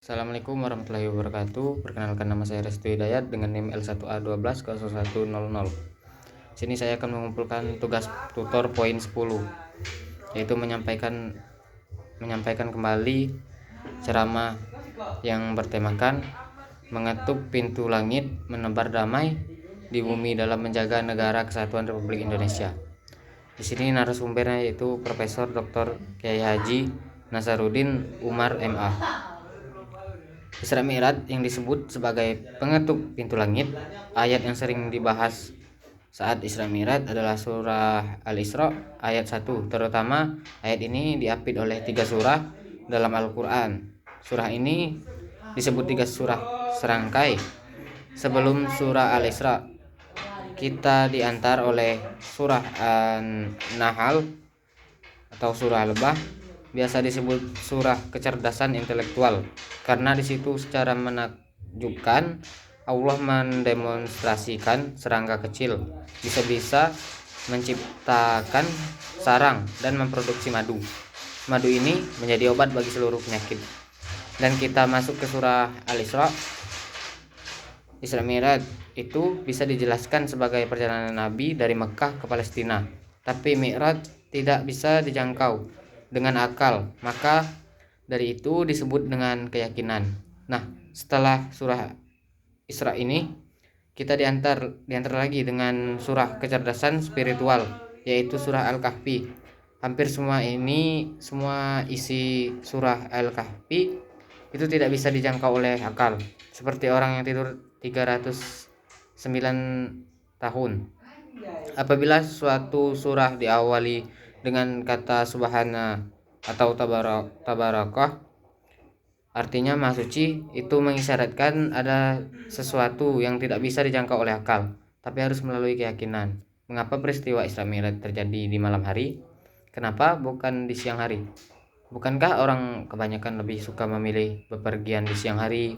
Assalamualaikum warahmatullahi wabarakatuh. Perkenalkan, nama saya Restu Hidayat dengan NIM L1A120100. Sini saya akan mengumpulkan tugas tutor poin 10, yaitu menyampaikan kembali ceramah yang bertemakan mengetuk pintu langit, menebar damai di bumi dalam menjaga negara kesatuan Republik Indonesia. Di sini narasumbernya yaitu Profesor Dr. Kiai Haji Nasaruddin Umar MA. Isra Mi'raj yang disebut sebagai pengetuk pintu langit, ayat yang sering dibahas saat Isra Mi'raj adalah surah Al-Isra ayat 1. Terutama ayat ini diapit oleh 3 surah dalam Al-Quran. Surah ini disebut 3 surah serangkai. Sebelum surah Al-Isra, kita diantar oleh surah An-Nahl atau surah Lebah, biasa disebut surah kecerdasan intelektual, karena di situ secara menakjubkan Allah mendemonstrasikan serangga kecil bisa menciptakan sarang dan memproduksi madu. Madu ini menjadi obat bagi seluruh penyakit. Dan kita masuk ke surah Al-Isra. Isra Mi'raj itu bisa dijelaskan sebagai perjalanan Nabi dari Mekah ke Palestina. Tapi Mi'raj tidak bisa dijangkau dengan akal, maka dari itu disebut dengan keyakinan. Nah, setelah surah Isra ini kita diantar lagi dengan surah kecerdasan spiritual, yaitu surah Al-Kahfi. Hampir semua isi surah Al-Kahfi itu tidak bisa dijangkau oleh akal, seperti orang yang tidur 309 tahun. Apabila suatu surah diawali dengan kata subhana atau tabarakah, artinya maha suci, itu mengisyaratkan ada sesuatu yang tidak bisa dijangkau oleh akal, tapi harus melalui keyakinan. Mengapa peristiwa Isra Mi'raj terjadi di malam hari? Kenapa bukan di siang hari? Bukankah orang kebanyakan lebih suka memilih bepergian di siang hari?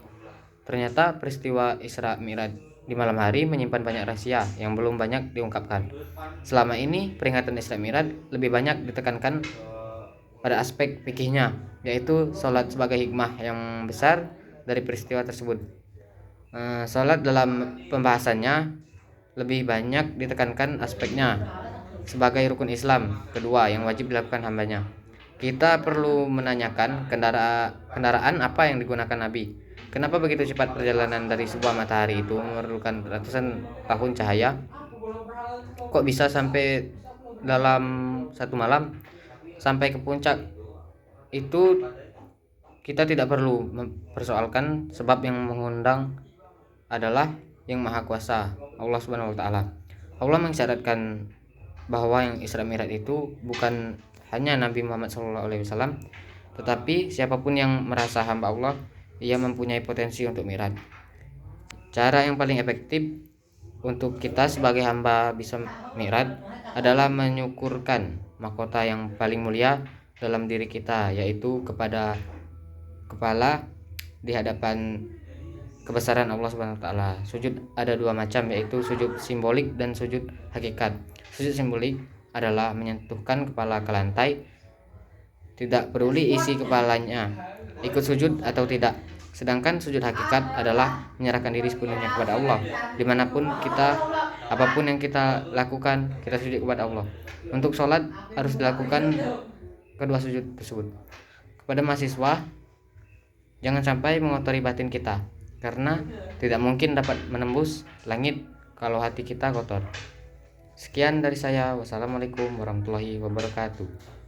Ternyata peristiwa Isra Mi'raj di malam hari menyimpan banyak rahasia yang belum banyak diungkapkan. Selama ini peringatan Isra Mi'raj lebih banyak ditekankan pada aspek fikihnya, yaitu sholat sebagai hikmah yang besar dari peristiwa tersebut. Sholat dalam pembahasannya lebih banyak ditekankan aspeknya sebagai rukun Islam kedua yang wajib dilakukan hambanya. Kita perlu menanyakan kendaraan apa yang digunakan Nabi. Kenapa begitu cepat perjalanan dari sebuah matahari itu memerlukan ratusan tahun cahaya? Kok bisa sampai dalam satu malam sampai ke puncak? Itu kita tidak perlu mempersoalkan, sebab yang mengundang adalah yang Maha Kuasa, Allah Subhanahu wa taala. Allah mengisyaratkan bahwa yang Isra Mi'raj itu bukan hanya Nabi Muhammad SAW, tetapi siapapun yang merasa hamba Allah, ia mempunyai potensi untuk mi'raj. Cara yang paling efektif untuk kita sebagai hamba bisa mi'raj adalah menyukurkan mahkota yang paling mulia dalam diri kita, yaitu kepada kepala di hadapan kebesaran Allah Subhanahu wa taala. Sujud ada 2 macam, yaitu sujud simbolik dan sujud hakikat. Sujud simbolik adalah menyentuhkan kepala ke lantai, tidak peduli isi kepalanya ikut sujud atau tidak. Sedangkan sujud hakikat adalah menyerahkan diri sepenuhnya kepada Allah. Dimanapun kita, apapun yang kita lakukan, kita sujud kepada Allah. Untuk sholat harus dilakukan kedua sujud tersebut. Kepada mahasiswa, jangan sampai mengotori batin kita, karena tidak mungkin dapat menembus langit kalau hati kita kotor. Sekian dari saya. Wassalamualaikum warahmatullahi wabarakatuh.